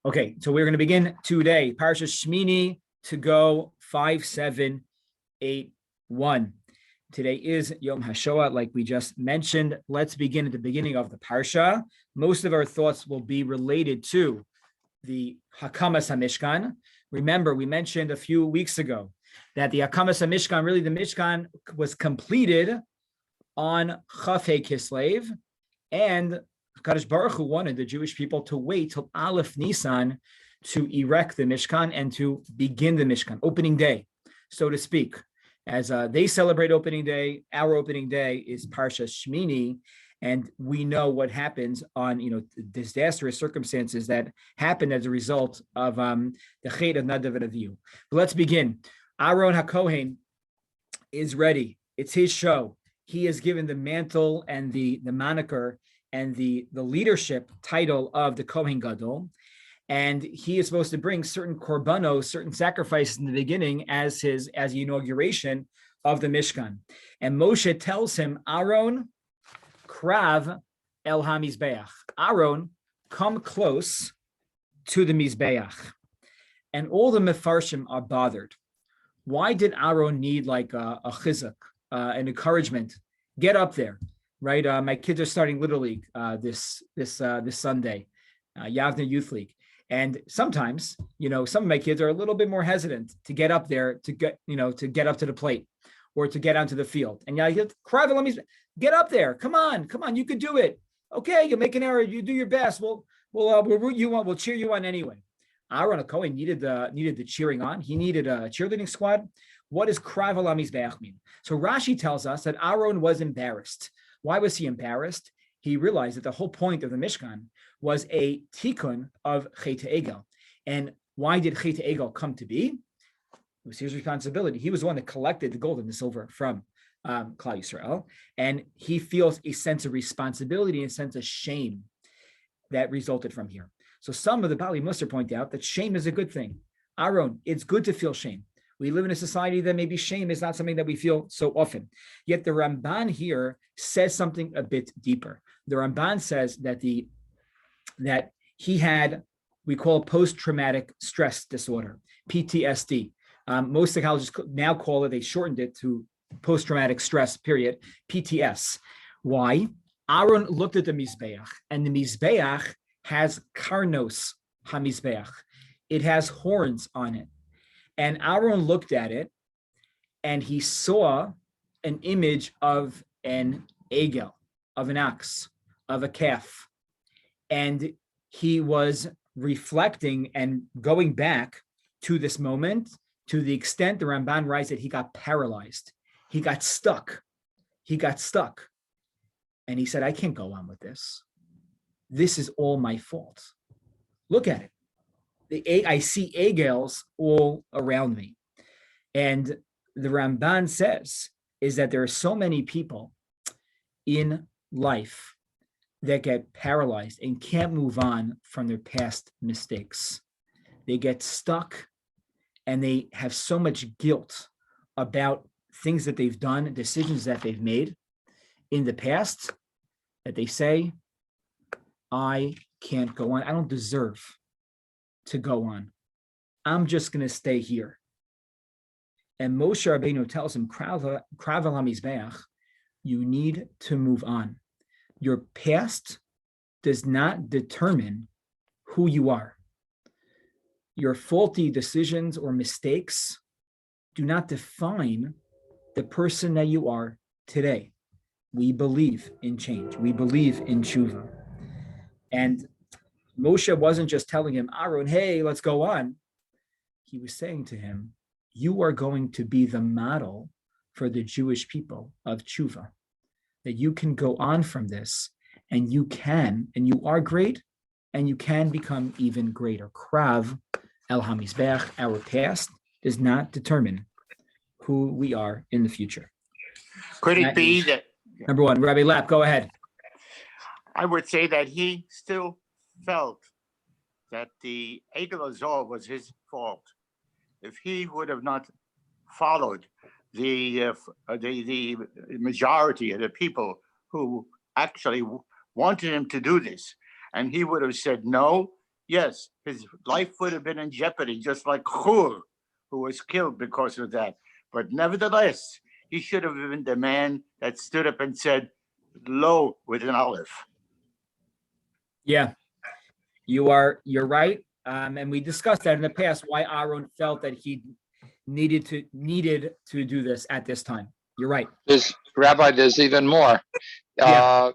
Okay, so we're going to begin today. Parsha Shemini to go 5781. Today is Yom HaShoah, like we just mentioned. Let's begin at the beginning of the Parsha. Most of our thoughts will be related to the Hakamas HaMishkan. Remember, we mentioned a few weeks ago that the Hakamas HaMishkan, really the Mishkan was completed on Chafei Kislev, and Kadosh Baruch Hu wanted the Jewish people to wait till Aleph Nisan to erect the Mishkan and to begin the Mishkan, opening day, so to speak. As they celebrate opening day, our opening day is Parsha Shemini, and we know what happens on disastrous circumstances that happened as a result of the Chet of Nadav and Avihu. But let's begin. Aaron HaKohen is ready. It's his show. He is given the mantle and the moniker and the leadership title of the Kohen Gadol, and he is supposed to bring certain korbanos, certain sacrifices in the beginning as the inauguration of the Mishkan. And Moshe tells him, Aaron, krav el hamizbeach. Aaron, come close to the mizbeach. And all the mefarshim are bothered. Why did Aaron need like a chizuk, an encouragement? Get up there. Right, my kids are starting Little League this Sunday, Yavne Youth League, and sometimes some of my kids are a little bit more hesitant to get up there to get up to the plate or to get onto the field. And get up there, come on, you could do it. Okay, you make an error, you do your best. We'll root you on, we'll cheer you on anyway. Aaron Cohen needed the cheering on. He needed a cheerleading squad. What does krav al hamizbeach mean? So Rashi tells us that Aaron was embarrassed. Why was he embarrassed? He realized that the whole point of the Mishkan was a tikkun of Chet Egel. And why did Chet Egel come to be? It was his responsibility. He was the one that collected the gold and the silver from Klal Yisrael. And he feels a sense of responsibility and a sense of shame that resulted from here. So some of the Bali Musar point out that shame is a good thing. Aaron, it's good to feel shame. We live in a society that maybe shame is not something that we feel so often. Yet the Ramban here says something a bit deeper. The Ramban says that he had, we call post-traumatic stress disorder, PTSD. Most psychologists now call it, they shortened it to post-traumatic stress, period, PTS. Why? Aaron looked at the Mizbeach, and the Mizbeach has karnos hamizbeach. It has horns on it. And Aaron looked at it and he saw an image of an egel, of an ox, of a calf. And he was reflecting and going back to this moment to the extent the Ramban writes that he got paralyzed. He got stuck. And he said, I can't go on with this. This is all my fault. Look at it. I see egels all around me. And the Ramban says is that there are so many people in life that get paralyzed and can't move on from their past mistakes. They get stuck and they have so much guilt about things that they've done, decisions that they've made in the past, that they say, I can't go on. I don't deserve to go on. I'm just going to stay here. And Moshe Rabbeinu tells him, Krav al hamizbeach, you need to move on. Your past does not determine who you are. Your faulty decisions or mistakes do not define the person that you are today. We believe in change. We believe in tshuva. And Moshe wasn't just telling him, Aaron, hey, let's go on. He was saying to him, you are going to be the model for the Jewish people of tshuva, that you can go on from this and you are great and you can become even greater. Krav el hamizbeach, our past does not determine who we are in the future. Could it be that? Number one, Rabbi Lapp, go ahead. I would say that he still felt that the Egel Azor was his fault. If he would have not followed the majority of the people who actually wanted him to do this, and he would have said, no, yes, his life would have been in jeopardy, just like Hur, who was killed because of that. But nevertheless, he should have been the man that stood up and said, "Lo," with an aleph. Yeah, you're right. And we discussed that in the past, why Aaron felt that he needed to do this at this time. You're right. There's even more. Yeah.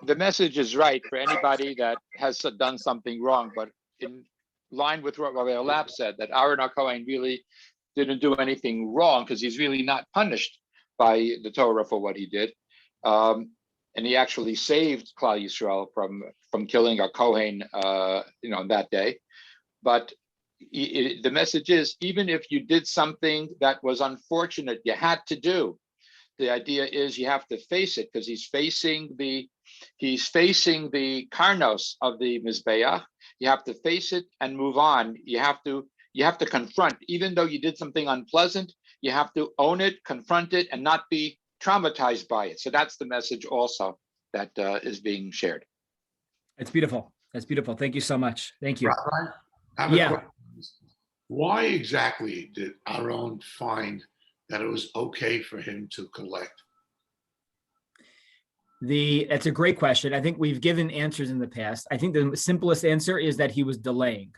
The message is right for anybody that has done something wrong, but in line with what Rabbi Lamm said, that Aaron HaKohen really didn't do anything wrong because he's really not punished by the Torah for what he did. And he actually saved Klal Yisrael from killing a Kohen, that day. But the message is, even if you did something that was unfortunate, you had to do. The idea is you have to face it, because he's facing the karnos of the Mizbeach. You have to face it and move on. You have to confront, even though you did something unpleasant, you have to own it, confront it, and not be traumatized by it. So that's the message also that is being shared. It's beautiful. That's beautiful. Thank you so much. Thank you. Rabbi, I have a question. Why exactly did Aaron find that it was okay for him to collect? That's a great question. I think we've given answers in the past. I think the simplest answer is that he was delaying.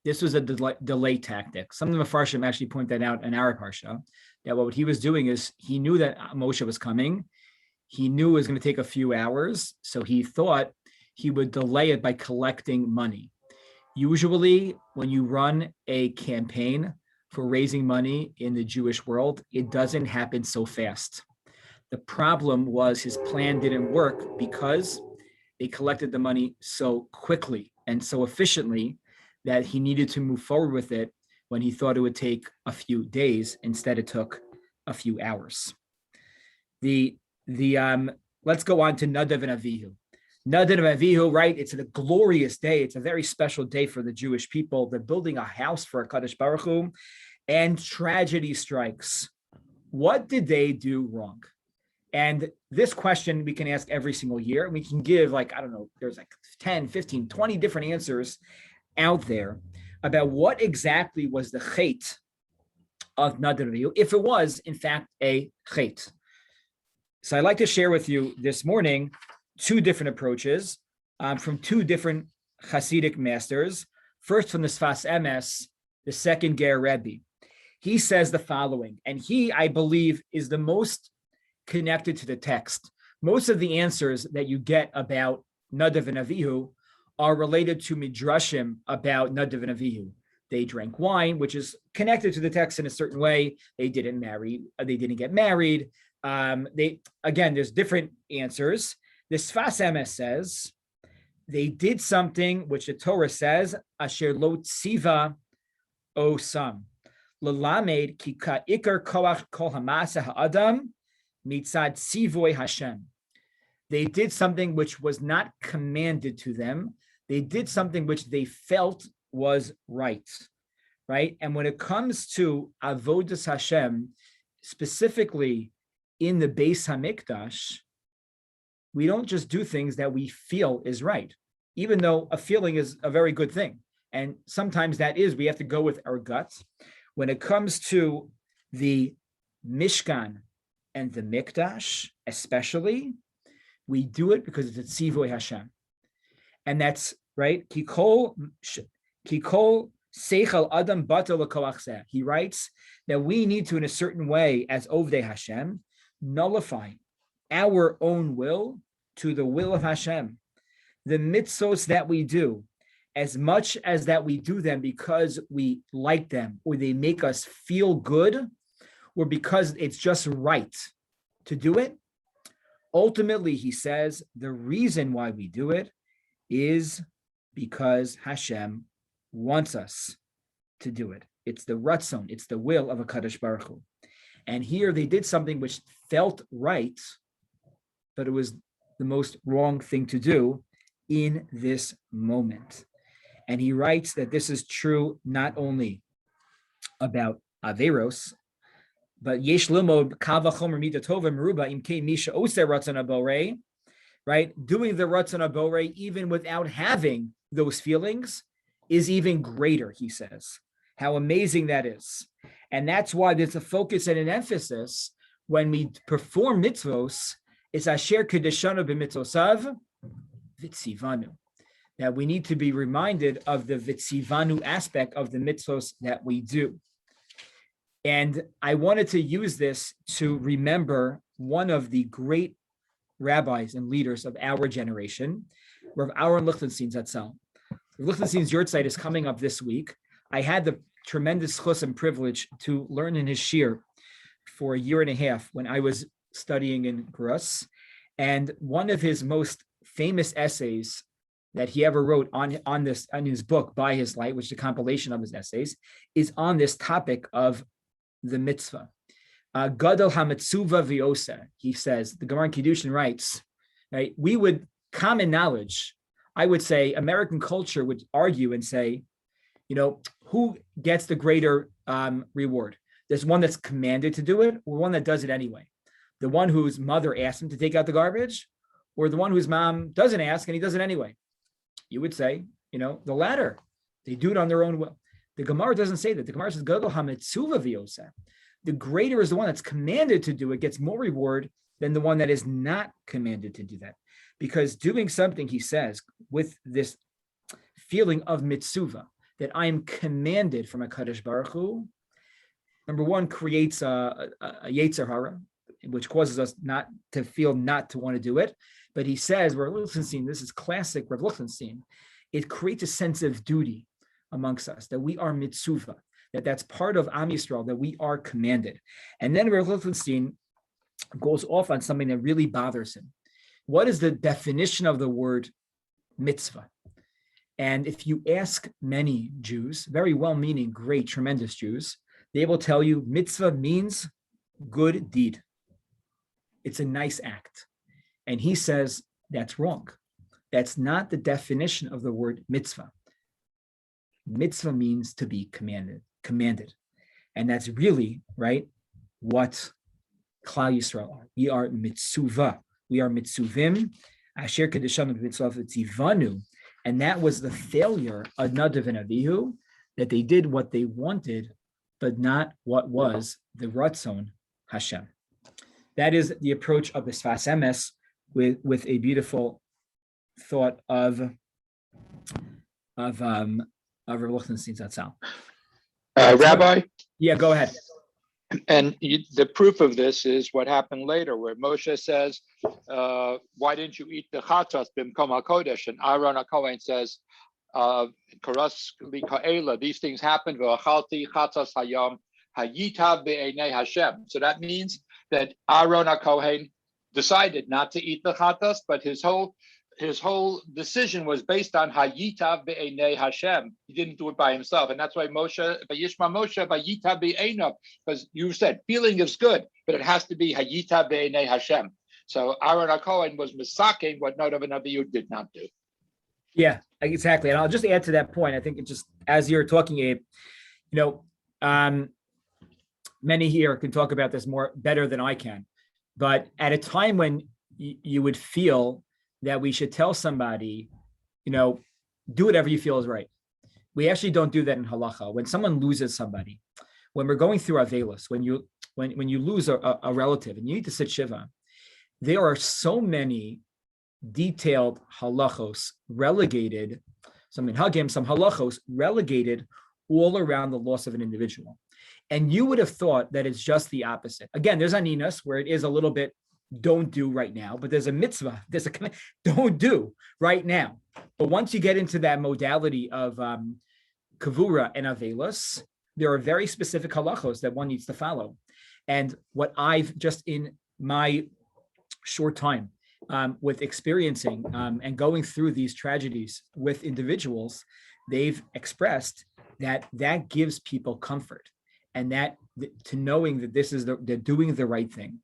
This was a delay tactic. Some of the Mefarshim actually point that out in our parsha, that what he was doing is he knew that Moshe was coming. He knew it was going to take a few hours, so he thought he would delay it by collecting money. Usually, when you run a campaign for raising money in the Jewish world, it doesn't happen so fast. The problem was his plan didn't work because they collected the money so quickly and so efficiently that he needed to move forward with it when he thought it would take a few days. Instead, it took a few hours. Let's go on to Nadav and Avihu. Nadav and Avihu, right? It's a glorious day. It's a very special day for the Jewish people. They're building a house for HaKadosh Baruch Hu, and tragedy strikes. What did they do wrong? And this question we can ask every single year. We can give there's 10, 15, 20 different answers out there about what exactly was the chait of Nadav and Avihu, if it was, in fact, a chait. So I'd like to share with you this morning two different approaches from two different Hasidic masters. First from the Sfas Emes, the second Ger Rebbe. He says the following, and he, I believe, is the most connected to the text. Most of the answers that you get about Nadav and Avihu are related to midrashim about Nadav and Avihu. They drank wine, which is connected to the text in a certain way. They didn't get married. There's different answers. The Sfas Emes says they did something which the Torah says, Asher lo tziva osam. L'lamed ki ka'ikar koach kol hamasa ha'adam mitzad tzivoy Hashem. They did something which was not commanded to them. They did something which they felt was right? And when it comes to avodas Hashem, specifically in the Beis Hamikdash, we don't just do things that we feel is right, even though a feeling is a very good thing. And sometimes we have to go with our guts. When it comes to the Mishkan and the Mikdash, especially, we do it because it's a Tzivoy Hashem. And that's right. Kikol Seichel Adam Bata L'Koach. He writes that we need to, in a certain way, as Ovdei Hashem, nullify our own will to the will of Hashem. The mitzvos that we do, as much as that we do them because we like them, or they make us feel good, or because it's just right to do it, ultimately, he says, the reason why we do it is because Hashem wants us to do it. It's the ratzon, it's the will of HaKadosh Baruch Hu. And here they did something which felt right, but it was the most wrong thing to do in this moment. And he writes that this is true not only about Averos, but Yesh Limod Kava Chomer Mida Tova Meruba Imke Misha Oser Ratzon Aborei, right? Doing the Ratzon Aborei even without having those feelings is even greater, he says. How amazing that is. And that's why there's a focus and an emphasis when we perform mitzvos, is asher kedeshanu b'mitzvosav vitzivanu. That we need to be reminded of the vitzivanu aspect of the mitzvos that we do. And I wanted to use this to remember one of the great rabbis and leaders of our generation, Rav Aaron Lichtenstein Zatzal. Lichtenstein's yahrzeit is coming up this week. I had the tremendous chus and privilege to learn in his shir for a year and a half when I was studying in Grus. And one of his most famous essays that he ever wrote on his book, By His Light, which is a compilation of his essays, is on this topic of the mitzvah. Gadol hamitzuva v'osa, he says, the Gemara in Kiddushin writes, right, we would, common knowledge, I would say American culture would argue and say, who gets the greater reward? There's one that's commanded to do it, or one that does it anyway. The one whose mother asked him to take out the garbage, or the one whose mom doesn't ask and he does it anyway. You would say, the latter. They do it on their own will. The Gemara doesn't say that. The Gemara says, Gadol hamitzuva v'osa. The greater is the one that's commanded to do it, gets more reward than the one that is not commanded to do that. Because doing something, he says, with this feeling of mitzuva, that I am commanded from a Kadosh Baruch Hu, number one, creates a Yetzer Hara, which causes us not to want to do it. But he says, Rav Lichtenstein, this is classic Rav Lichtenstein, it creates a sense of duty amongst us, that we are mitzuva, that's part of Am Yisrael, that we are commanded. And then Rav Lichtenstein goes off on something that really bothers him. What is the definition of the word mitzvah? And if you ask many Jews, very well-meaning, great, tremendous Jews, they will tell you mitzvah means good deed. It's a nice act. And he says that's wrong. That's not the definition of the word mitzvah. Mitzvah means to be commanded. And that's really, right, what Klal Yisrael are. We are mitzuva. We are mitzuvim. Asher kedeshanu b'mitzvah v'tzivanu. And that was the failure of Nadav and Avihu, that they did what they wanted, but not what was the Ratzon Hashem. That is the approach of the Sfas Emes with a beautiful thought of Rav Lichtenstein Zatzal. Rabbi? Yeah, go ahead. And the proof of this is what happened later, where Moshe says, why didn't you eat the chatas b'mkom hakodesh? And Aaron HaKohen says, karas li ka'ela, these things happened, v'achalti chatas hayam hayitav be'enei Hashem. So that means that Aaron HaKohen decided not to eat the chatas, but his whole decision was based on hayitav be'enei Hashem. He didn't do it by himself, and that's why Moshe, vayishma Moshe vayitav be'enav, because you said feeling is good, but it has to be hayitav be'enei Hashem. So Aaron HaKohen was misaking what Nadav and Avihu did not do. Yeah, exactly. And I'll just add to that point. I think it just, as you're talking, Abe, many here can talk about this better than I can. But at a time when you would feel that we should tell somebody, do whatever you feel is right. We actually don't do that in halacha. When someone loses somebody, when we're going through avelos, when you lose a relative and you need to sit shiva, there are so many detailed halachos relegated, some minhagim, some halachos relegated all around the loss of an individual. And you would have thought that it's just the opposite. Again, there's aninas where it is a little bit don't do right now, but there's a mitzvah, there's a command, don't do right now. But once you get into that modality of kavura and avelos, there are very specific halachos that one needs to follow. And what I've just in my short time with experiencing and going through these tragedies with individuals, they've expressed that gives people comfort, and that to knowing that they're doing the right thing,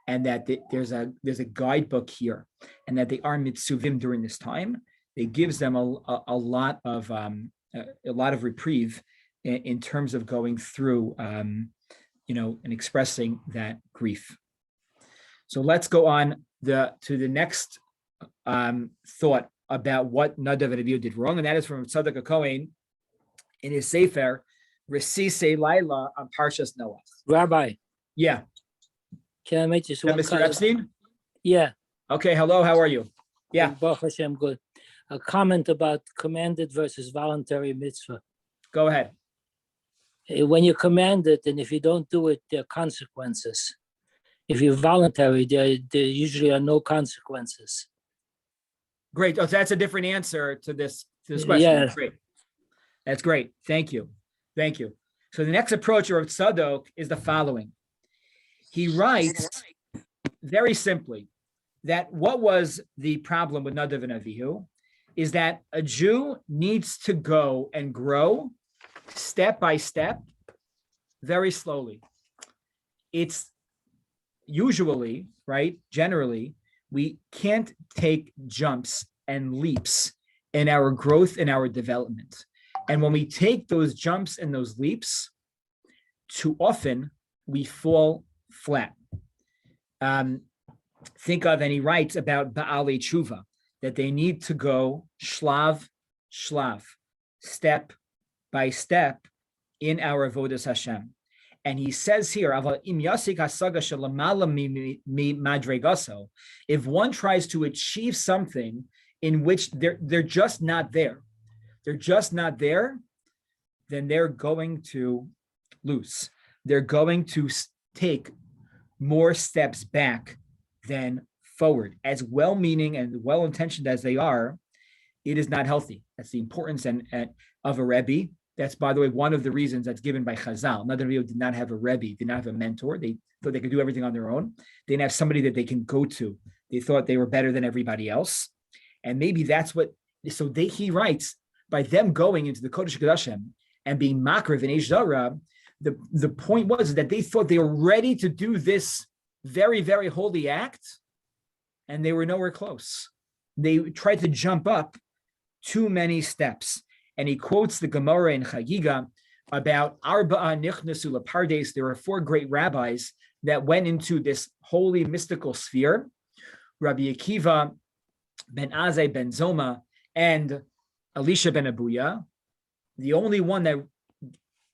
and that there's a guidebook here, and that they are mitzuvim during this time. It gives them a lot of reprieve in terms of going through and expressing that grief. So let's go on to the next thought about what Nadav and Avihu did wrong, and that is from Tzadok HaKohen in his Sefer, Resisei Laila on Parshas Noah. Rabbi, Yeah. can I make this Is that one Mr. Epstein? Yeah. Okay, hello, how are you? Yeah, Baruch Hashem, good. A comment about commanded versus voluntary mitzvah. go ahead. When you're commanded, and if you don't do it, there are consequences. If you're voluntary, there usually are no consequences. Great. Oh, that's a different answer to this question. Yeah. That's great. That's great. Thank you. Thank you. So the next approach of Tzadok is the following. He writes very simply that what was the problem with Nadav and Avihu is that a Jew needs to go and grow step by step, very slowly. It's usually, right, generally, we can't take jumps and leaps in our growth and our development. And when we take those jumps and those leaps, too often we fall flat. Think of, and he writes about Ba'alei Tshuva, that they need to go shlav, step by step in our avodas Hashem. And he says here, if one tries to achieve something in which they're just not there, then they're going to lose. They're going to take more steps back than forward. As well-meaning and well-intentioned as they are, it is not healthy. That's the importance of a Rebbe. That's, by the way, one of the reasons that's given by Chazal. Another Rebbe did not have a Rebbe, did not have a mentor. They thought they could do everything on their own. They didn't have somebody that they can go to. They thought they were better than everybody else. And maybe that's what, he writes, by them going into the Kodesh Kodashim and being Makriv and Eish Zara, the point was that they thought they were ready to do this very, very holy act, and they were nowhere close. They tried to jump up too many steps. And he quotes the Gemara in Chagiga about Arba'a Nichnasu Lapardes. There are 4 great rabbis that went into this holy mystical sphere: Rabbi Akiva ben Azai ben Zoma and Elisha ben Abuya. The only one that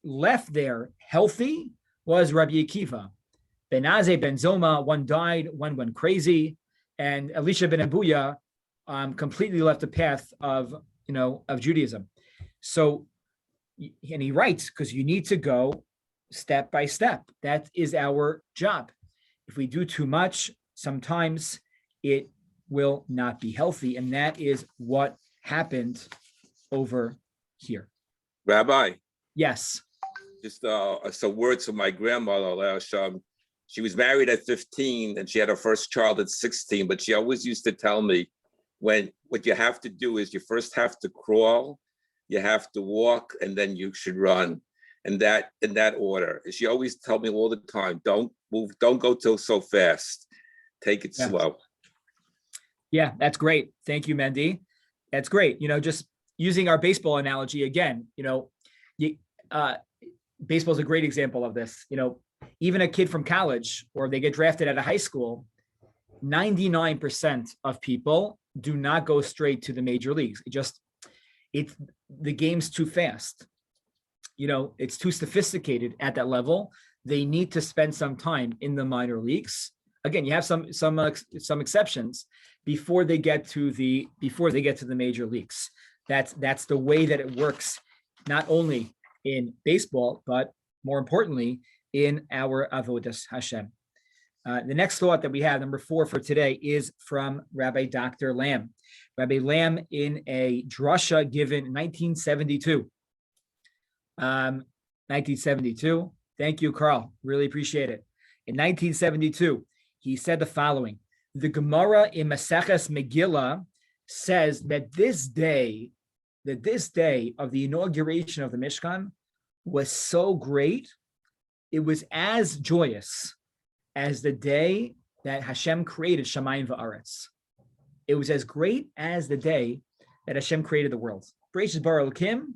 left there healthy was Rabbi Akiva. Ben Azai ben Zoma, one died, one went crazy, and Elisha ben Abuya completely left the path of Judaism. So, and he writes, because you need to go step by step. That is our job. If we do too much, sometimes it will not be healthy. And that is what happened over here. Rabbi. Yes. Just some words from my grandmother. She was married at 15 and she had her first child at 16, but she always used to tell me, what you have to do is you first have to crawl, you have to walk, and then you should run. And that in that order. She always told me all the time, don't move, don't go so fast. Take it slow. Yeah, that's great. Thank you, Mendy. That's great. Just using our baseball analogy again, baseball is a great example of this. Even a kid from college, or they get drafted out of high school, 99% of people do not go straight to the major leagues. The game's too fast. It's too sophisticated at that level. They need to spend some time in the minor leagues. Again, you have some exceptions before they get to the major leagues. That's the way that it works, not only in baseball, but more importantly, in our avodas Hashem. The next thought that we have, number 4 for today, is from Rabbi Dr. Lamm. Rabbi Lamm in a drasha given in 1972. 1972. Thank you, Carl. Really appreciate it. In 1972, he said the following: the Gemara in Maseches Megillah says that this day of the inauguration of the Mishkan was so great, it was as joyous as the day that Hashem created Shamayim va'aretz. It was as great as the day that Hashem created the world. Bereishis bara Elokim,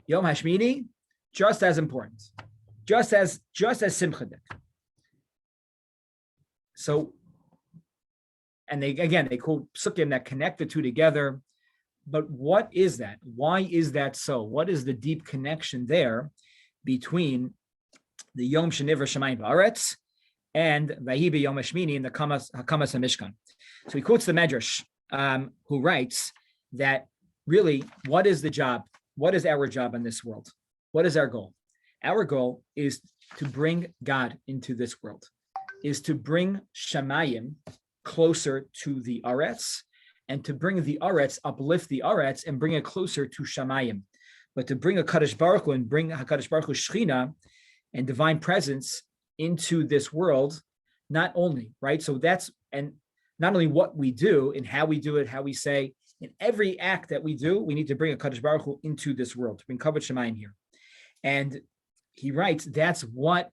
Yom Hashmini, just as important, just as simchadik. So, and they quote psukim that connect the two together. But what is that? Why is that so? What is the deep connection there between the Yom Shenivra Shemayim Ba'aretz and Vahi Yom Hashmini in the Hakamas HaMishkan? So he quotes the Medrash, who writes that really, what is the job? What is our job in this world? What is our goal? Our goal is to bring God into this world, is to bring Shamayim closer to the Aretz, and to bring the Aretz, uplift the Aretz, and bring it closer to Shamayim. But to bring a Kadosh Baruch Hu and bring HaKadosh Baruch Hu Shechina and divine presence into this world, not only, right? So that's, and not only what we do and how we do it, how we say, in every act that we do, we need to bring a Kadosh Baruch Hu into this world, to bring Kavod Shemayim here. And he writes, that's what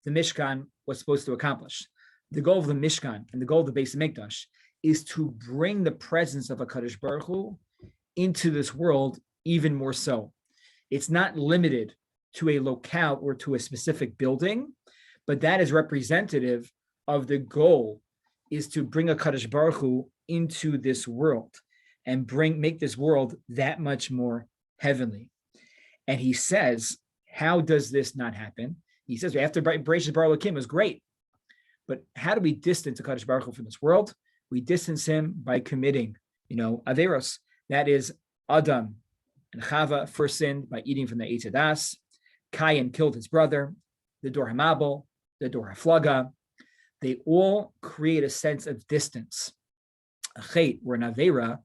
the Mishkan was supposed to accomplish. The goal of the Mishkan and the goal of the Beis Hamikdash is to bring the presence of a Kadosh Baruch Hu into this world even more so. It's not limited to a locale or to a specific building, but that is representative of the goal, is to bring a Kadosh Baruch Hu into this world and make this world that much more heavenly. And he says, how does this not happen? He says, after Bereshit Bara Elokim was great, but how do we distance a Kadosh Baruch Hu from this world? We distance him by committing, Averos. That is, Adam and Chava first sinned by eating from the Eitz Hadas. Cain killed his brother. The Dor HaMabel, the Dor HaFlaga. They all create a sense of distance. A chet, or an Avera,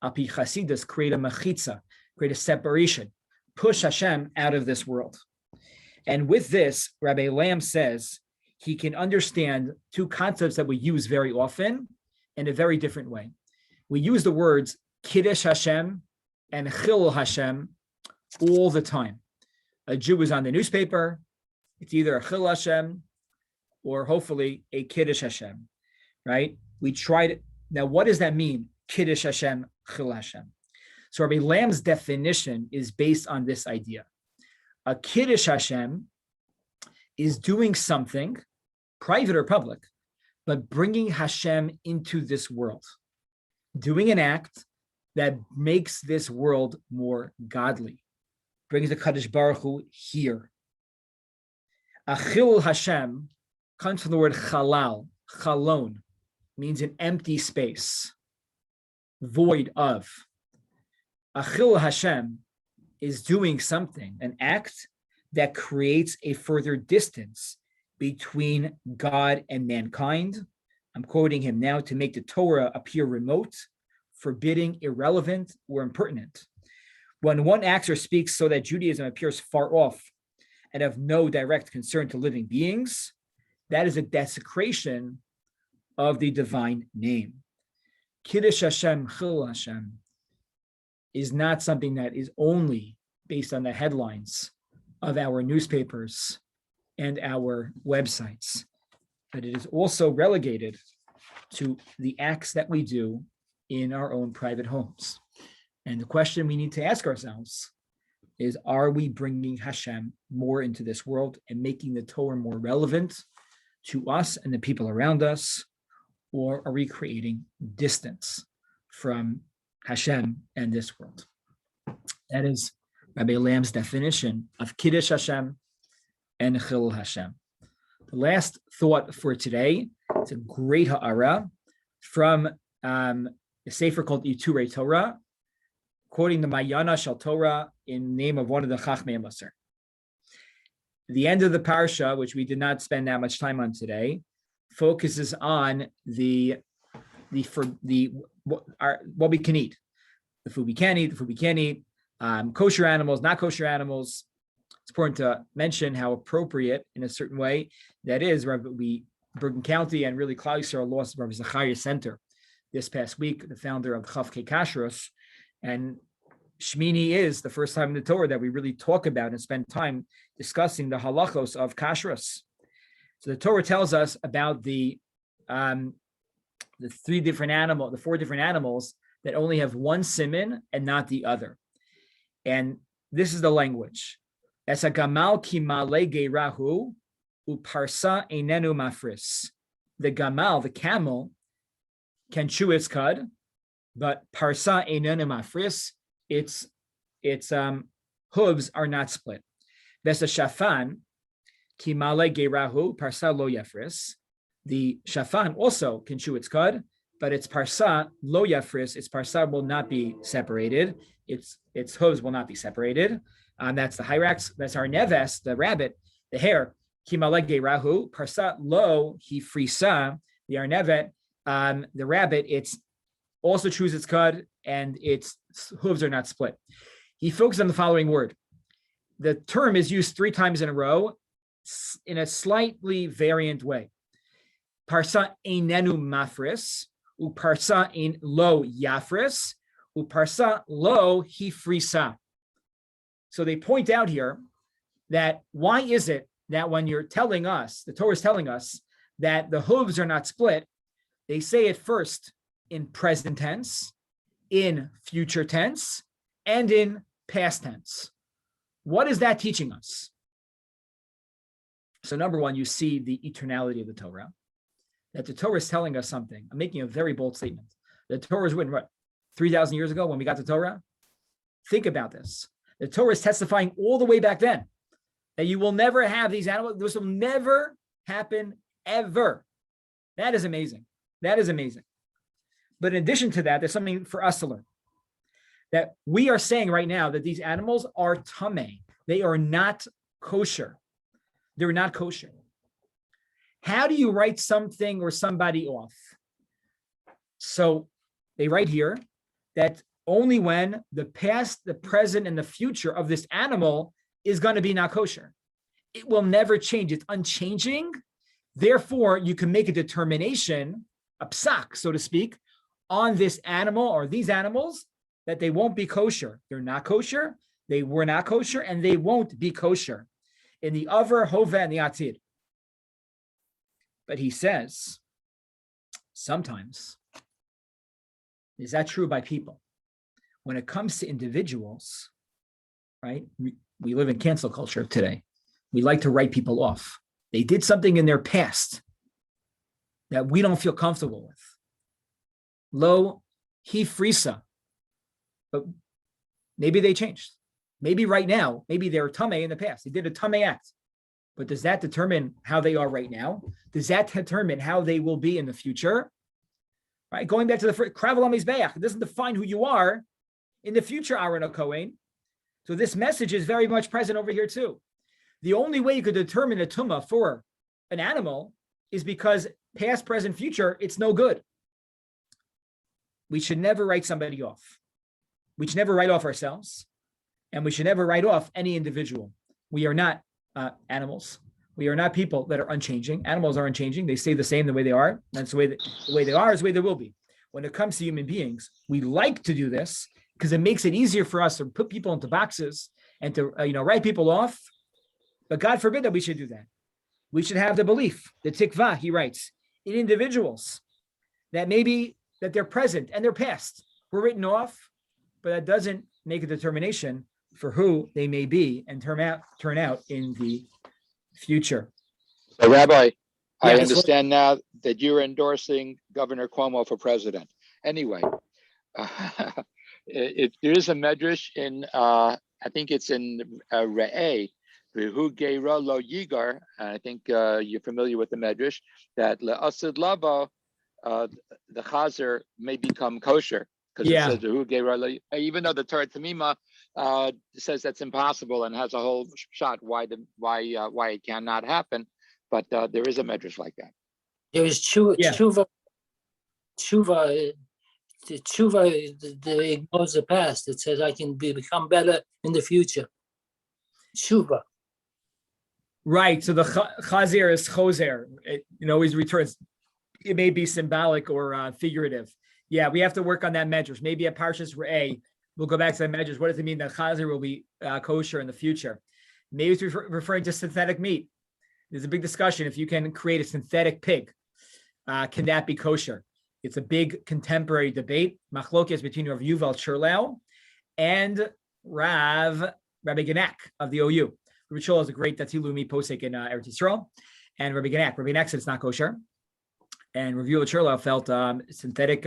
Api Chasidus, create a machitza, create a separation, push Hashem out of this world. And with this, Rabbi Lamm says he can understand two concepts that we use very often in a very different way. We use the words Kiddush Hashem and Chilul Hashem all the time. A Jew is on the newspaper, it's either a Chilul Hashem or hopefully a Kiddush Hashem, right? We tried it. Now, what does that mean? Kiddush Hashem, Chilul Hashem. So Rabbi Lamm's definition is based on this idea. A Kiddush Hashem is doing something, private or public, but bringing Hashem into this world, doing an act that makes this world more godly, brings the Kadosh Baruch Hu here. A Chilul Hashem comes from the word chalal, chalon, means an empty space, void of. A Chilul Hashem is doing something, an act that creates a further distance between God and mankind. I'm quoting him now, to make the Torah appear remote, forbidding, irrelevant, or impertinent. When one acts or speaks so that Judaism appears far off and of no direct concern to living beings, that is a desecration of the divine name. Kiddush Hashem, Chilul Hashem is not something that is only based on the headlines of our newspapers and our websites, but it is also relegated to the acts that we do in our own private homes. And the question we need to ask ourselves is, are we bringing Hashem more into this world and making the Torah more relevant to us and the people around us, or are we creating distance from Hashem and this world? That is Rabbi Lamm's definition of Kiddush Hashem and Chilul Hashem. The last thought for today, it's a great ha'ara from a sefer called Iturei Torah, quoting the Mayana Shal Torah in name of one of the Chachmei Musar. The end of the parsha, which we did not spend that much time on today, focuses on what we can eat, the food we can eat, the food we can't eat, kosher animals, not kosher animals. It's important to mention how appropriate, in a certain way, that is. Bergen County and really Klal Yisrael lost Rabbi Zachariah Center this past week, the founder of Chavkei Kashrus, and Shemini is the first time in the Torah that we really talk about and spend time discussing the halachos of kashrus. So the Torah tells us about the four different animals that only have one siman and not the other. And this is the language. Es hagamal ki male geirahu uparsa einenu mafris. The gamal, the camel, can chew its cud, but parsa einanu mafris, its hooves are not split. Vesa shafan ki male gerahu parsa lo yafris. The shafan also can chew its cud, but its parsa lo yafris, its parsa will not be separated. Its hooves will not be separated. That's the hyrax. That's our neves, the rabbit, the hare. Ki male gerahu parsa lo hi frisa. The arnevet, the rabbit, it's also chews its cud and its hooves are not split. He focused on the following word. The term is used 3 times in a row in a slightly variant way. Parsa einenu mafris, u parsa ein lo yafris, u parsa lo hifrisa. So they point out here that why is it that when you're telling us, the Torah is telling us that the hooves are not split, they say it first in present tense, in future tense, and in past tense. What is that teaching us? So number one, you see the eternality of the Torah, that the Torah is telling us something. I'm making a very bold statement. The Torah was written, what, 3,000 years ago when we got the Torah? Think about this. The Torah is testifying all the way back then that you will never have these animals. This will never happen ever. That is amazing. That is amazing. But in addition to that, there's something for us to learn. That we are saying right now that these animals are tameh. They are not kosher. They're not kosher. How do you write something or somebody off? So they write here that only when the past, the present, and the future of this animal is going to be not kosher. It will never change. It's unchanging. Therefore, you can make a determination, a psak, so to speak, on this animal or these animals that they won't be kosher. They're not kosher, they were not kosher, and they won't be kosher in the Aver, Hova, and the Atid. But he says, sometimes, is that true by people? When it comes to individuals, right? We live in cancel culture today. We like to write people off. They did something in their past that we don't feel comfortable with. Lo hifrisa. But maybe they changed. Maybe right now, maybe they're tameh in the past. They did a tameh act. But does that determine how they are right now? Does that determine how they will be in the future? Right? Going back to the first, Kravel HaMizbeach, it doesn't define who you are in the future, Aaron Kohen. So this message is very much present over here too. The only way you could determine a tumah for an animal is because past, present, future, it's no good. We should never write somebody off. We should never write off ourselves, and we should never write off any individual. We are not animals. We are not people that are unchanging. Animals are unchanging. They stay the same the way they are. That's the way they are is the way they will be. When it comes to human beings, we like to do this because it makes it easier for us to put people into boxes and to write people off. But God forbid that we should do that. We should have the belief, the tikvah, he writes, in individuals that maybe that their present and their past were written off, but that doesn't make a determination for who they may be and turn out in the future. So, Rabbi, Yeah, I understand now that you're endorsing Governor Cuomo for president. Anyway, there is a medrash in, I think it's in Re'eh, V'hu Geira Lo Yigar. I think you're familiar with the medrash that Le'asid Lavo, the chazer may become kosher because it says V'hu Geira Lo. Even though the Torah Tamima says that's impossible and has a whole shot why it cannot happen, but there is a medrash like that. There is tshuva. The tshuva ignores the past. It says I can become better in the future. Tshuva. Right. So the chazir is choser. It always returns. It may be symbolic or figurative. Yeah, we have to work on that medrash. Maybe at Parshas Re'eh, we'll go back to that medrash. What does it mean that chazir will be kosher in the future? Maybe it's referring to synthetic meat. There's a big discussion. If you can create a synthetic pig, can that be kosher? It's a big contemporary debate. Machlokes between Rav Yuval Cherlau and Rabbi Genak of the OU. Rabbi Cherlau is a great Datilumi posek in Eretz Yisrael, and Rabbi Genak said it's not kosher, and Rav Yuval Cherlau felt synthetic,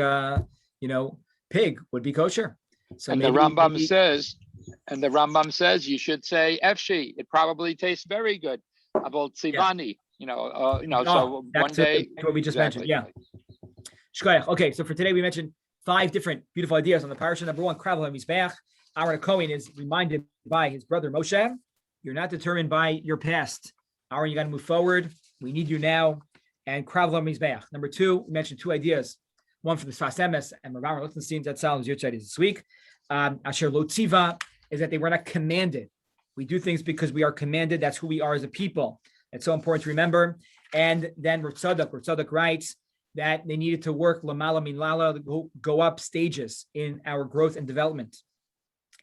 pig would be kosher. So And the maybe- Rambam maybe- says, you should say efshi. It probably tastes very good. About tzivani, so back one to day. what we just mentioned. Exactly. Yeah. Shkoyach. Okay, so for today we mentioned 5 different beautiful ideas on the parasha. Number 1, Krav HaMizbeach. Aaron Cohen is reminded by his brother Moshe, you're not determined by your past. Aaron, you got to move forward. We need you now. And Krav HaMizbeach. Number 2, we mentioned 2 ideas. One for the Sfas Emes and Rabbi Lichtenstein. That sounds your studies this week. Asher Lo Tziva is that they were not commanded. We do things because we are commanded. That's who we are as a people. It's so important to remember. And then Tzadok writes that they needed to work lamala min lala, go up stages in our growth and development.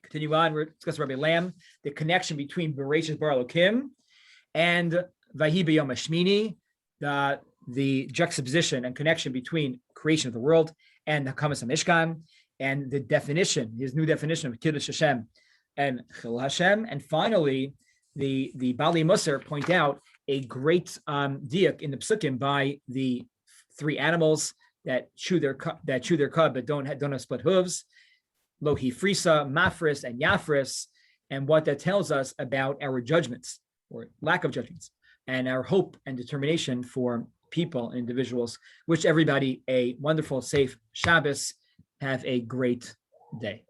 Continue on, we're discussing Rabbi Lamm, the connection between Bereshit Bara Elokim and Vahi B'Yom HaShmini, the juxtaposition and connection between creation of the world and Hakamas HaMishkan, and the definition, his new definition of Kiddush Hashem and Chil Hashem. And finally, the Bali Musar point out a great diak in the Psukim by the 3 animals that chew their cud but don't have split hooves, Lohi Frisa, Mafris, and Yafris, and what that tells us about our judgments or lack of judgments and our hope and determination for people and individuals. Wish everybody a wonderful, safe Shabbos. Have a great day.